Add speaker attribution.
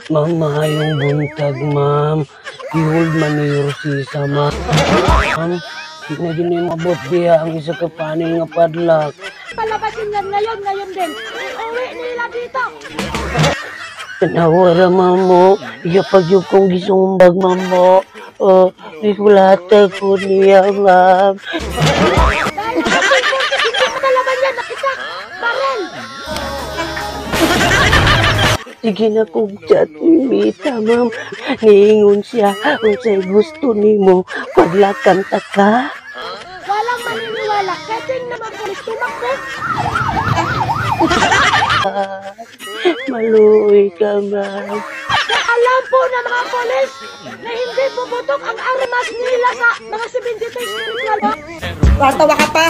Speaker 1: Ma'am, mahayong buntag, ma'am. I-hold man ni Rosisa, ma'am. Ma'am, di na din yung mabot diya ang isa ka paning nga padlak.
Speaker 2: Palabasin yan ngayon din. Uwi nila dito.
Speaker 1: Tanawara, ma'am mo. Iyapag yung kong gisumbag, ma'am mo. Nikulata ko niya, ma'am.
Speaker 2: Dahil kasi po, hindi ko kalaban yan. Nakita, barel.
Speaker 1: Sige na kong chat ni Mita, ma'am. Niingon siya kung sa'y gusto ni mo. Paglakan ta ka.
Speaker 2: Walang maniniwala. Kasi naman polis tumakbo.
Speaker 1: Maluwi ka, ma'am.
Speaker 2: Alam po na mga polis na hindi puputok ang armas nila sa mga 73 spiritual.
Speaker 3: Tatawa ka pa?